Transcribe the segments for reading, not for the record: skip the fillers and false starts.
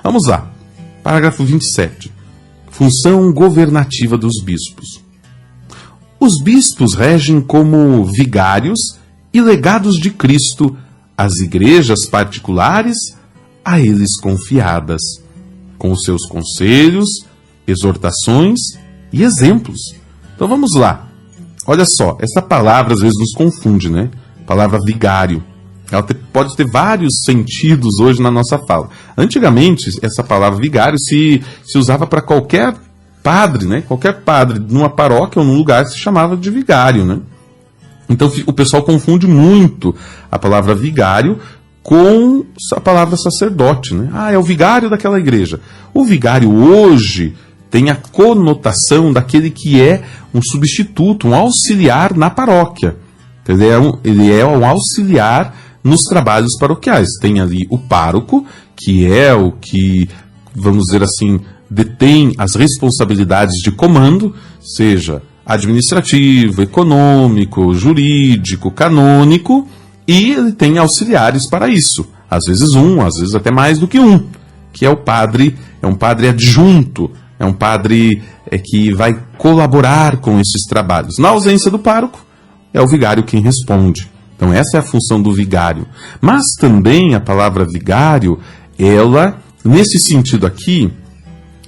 Vamos lá. Parágrafo 27. Função governativa dos bispos. Os bispos regem como vigários e legados de Cristo às igrejas particulares a eles confiadas, com os seus conselhos, exortações e exemplos. Então vamos lá. Olha só, essa palavra às vezes nos confunde, né? A palavra vigário. Ela pode ter vários sentidos hoje na nossa fala. Antigamente, essa palavra vigário se usava para qualquer padre, né? Qualquer padre numa paróquia ou num lugar se chamava de vigário, né? Então o pessoal confunde muito a palavra vigário com a palavra sacerdote, né? Ah, é o vigário daquela igreja. O vigário hoje tem a conotação daquele que é um substituto, um auxiliar na paróquia. Ele é um auxiliar nos trabalhos paroquiais. Tem ali o pároco, que é o que, vamos dizer assim, detém as responsabilidades de comando, seja administrativo, econômico, jurídico, canônico, e ele tem auxiliares para isso. Às vezes um, às vezes até mais do que um, que é o padre, é um padre adjunto, é um padre que vai colaborar com esses trabalhos. Na ausência do pároco, é o vigário quem responde. Então essa é a função do vigário. Mas também a palavra vigário, ela, nesse sentido aqui,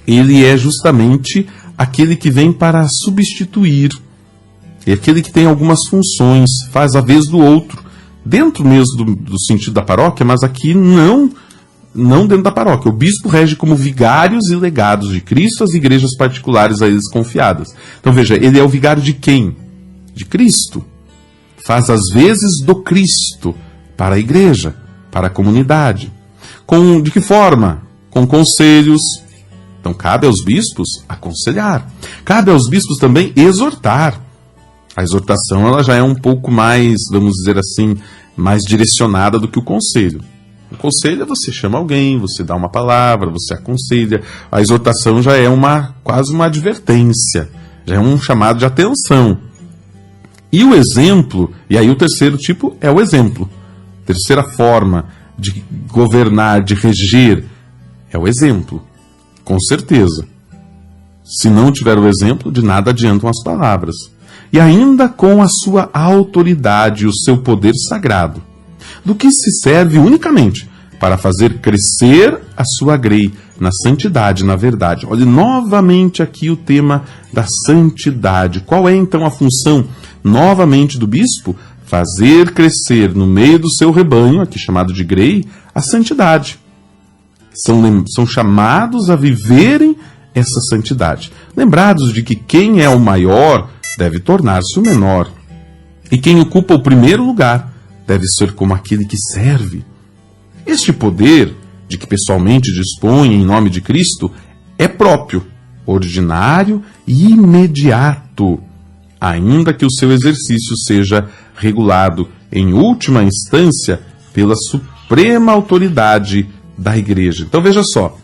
ele é justamente aquele que vem para substituir. É aquele que tem algumas funções, faz a vez do outro. Dentro mesmo do sentido da paróquia, mas aqui não dentro da paróquia. O bispo rege como vigários e legados de Cristo às igrejas particulares a eles confiadas. Então veja, ele é o vigário de quem? De Cristo. Faz as vezes do Cristo para a igreja, para a comunidade. De que forma? Com conselhos. Então cabe aos bispos aconselhar. Cabe aos bispos também exortar. A exortação ela já é um pouco mais, vamos dizer assim, mais direcionada do que o conselho. O conselho é você chama alguém, você dá uma palavra, você aconselha. A exortação já é quase uma advertência, já é um chamado de atenção. E o exemplo, e aí o terceiro tipo é o exemplo. A terceira forma de governar, de reger, é o exemplo. Com certeza. Se não tiver o exemplo, de nada adiantam as palavras. E ainda com a sua autoridade e o seu poder sagrado, do que se serve unicamente para fazer crescer a sua grei na santidade, na verdade. Olhe novamente aqui o tema da santidade. Qual é então a função novamente do bispo? Fazer crescer no meio do seu rebanho, aqui chamado de grei, a santidade. São chamados a viverem essa santidade. Lembrados de que quem é o maior deve tornar-se o menor. E quem ocupa o primeiro lugar deve ser como aquele que serve. Este poder, de que pessoalmente dispõe em nome de Cristo, é próprio, ordinário e imediato, ainda que o seu exercício seja regulado, em última instância, pela suprema autoridade da Igreja. Então veja só,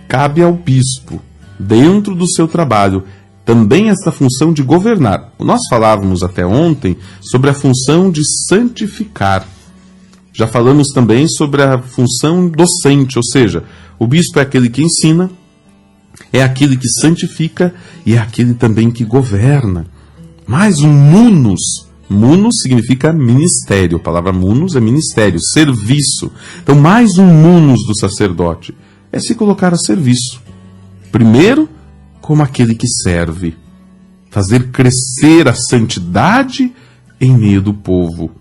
cabe ao bispo, dentro do seu trabalho, também essa função de governar. Nós falávamos até ontem sobre a função de santificar. Já falamos também sobre a função docente, ou seja, o bispo é aquele que ensina, é aquele que santifica e é aquele também que governa. Mais um munus. Munus significa ministério. A palavra munus é ministério, serviço. Então, mais um munus do sacerdote é se colocar a serviço. Primeiro, como aquele que serve. Fazer crescer a santidade em meio do povo.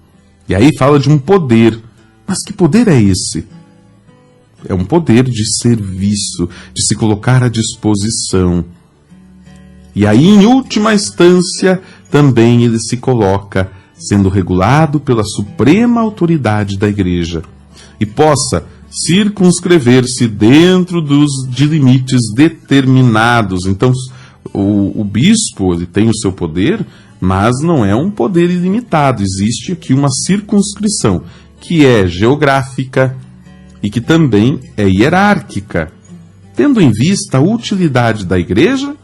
E aí fala de um poder. Mas que poder é esse? É um poder de serviço, de se colocar à disposição. E aí, em última instância, também ele se coloca, sendo regulado pela suprema autoridade da Igreja, e possa circunscrever-se dentro de limites determinados. Então, o bispo ele tem o seu poder, mas não é um poder ilimitado. Existe aqui uma circunscrição, que é geográfica e que também é hierárquica, tendo em vista a utilidade da Igreja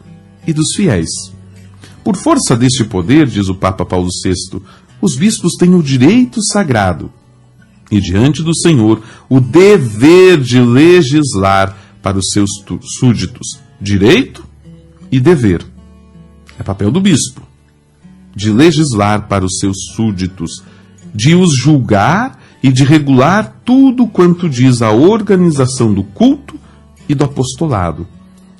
e dos fiéis. Por força deste poder, diz o Papa Paulo VI, os bispos têm o direito sagrado e diante do Senhor o dever de legislar para os seus súditos. Direito e dever. É papel do bispo. De legislar para os seus súditos, de os julgar e de regular tudo quanto diz a organização do culto e do apostolado.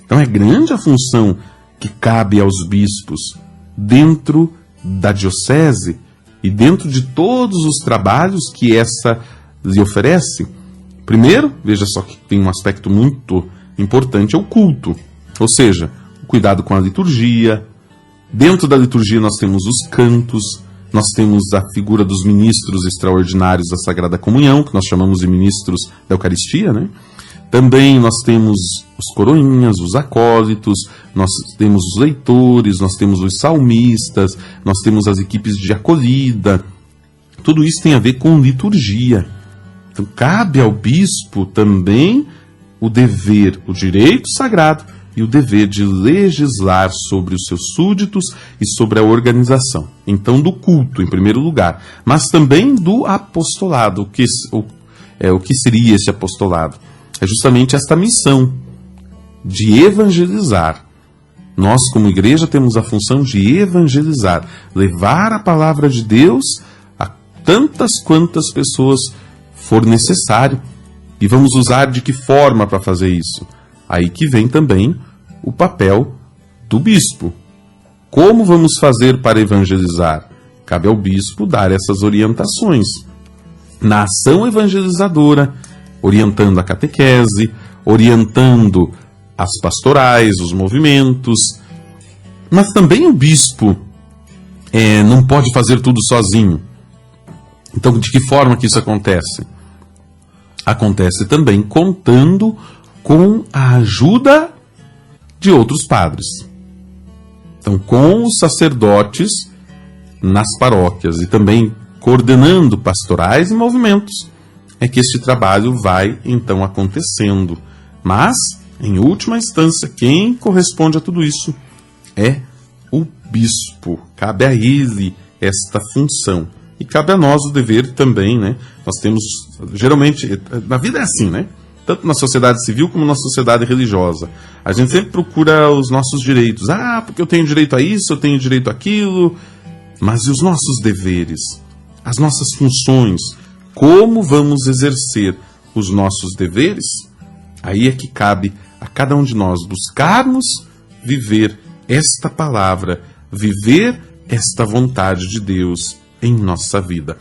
Então é grande a função que cabe aos bispos dentro da diocese e dentro de todos os trabalhos que essa lhe oferece. Primeiro, veja só que tem um aspecto muito importante, é o culto. Ou seja, o cuidado com a liturgia. Dentro da liturgia nós temos os cantos, nós temos a figura dos ministros extraordinários da Sagrada Comunhão, que nós chamamos de ministros da Eucaristia, né? Também nós temos os coroinhas, os acólitos, nós temos os leitores, nós temos os salmistas, nós temos as equipes de acolhida. Tudo isso tem a ver com liturgia. Então cabe ao bispo também o dever, o direito sagrado e o dever de legislar sobre os seus súditos e sobre a organização. Então do culto, em primeiro lugar, mas também do apostolado. O que seria esse apostolado? É justamente esta missão de evangelizar. Nós, como igreja, temos a função de evangelizar, levar a palavra de Deus a tantas quantas pessoas for necessário. E vamos usar de que forma para fazer isso? Aí que vem também o papel do bispo. Como vamos fazer para evangelizar? Cabe ao bispo dar essas orientações. Na ação evangelizadora, orientando a catequese, orientando as pastorais, os movimentos. Mas também o bispo não pode fazer tudo sozinho. Então, de que forma que isso acontece? Acontece também contando com a ajuda de outros padres. Então, com os sacerdotes nas paróquias e também coordenando pastorais e movimentos, é que este trabalho vai, então, acontecendo. Mas, em última instância, quem corresponde a tudo isso é o bispo. Cabe a ele esta função. E cabe a nós o dever também, né? Nós temos, geralmente, na vida é assim, né? Tanto na sociedade civil como na sociedade religiosa. A gente sempre procura os nossos direitos. Ah, porque eu tenho direito a isso, eu tenho direito àquilo. Mas e os nossos deveres? As nossas funções? Como vamos exercer os nossos deveres? Aí é que cabe a cada um de nós buscarmos viver esta palavra, viver esta vontade de Deus em nossa vida.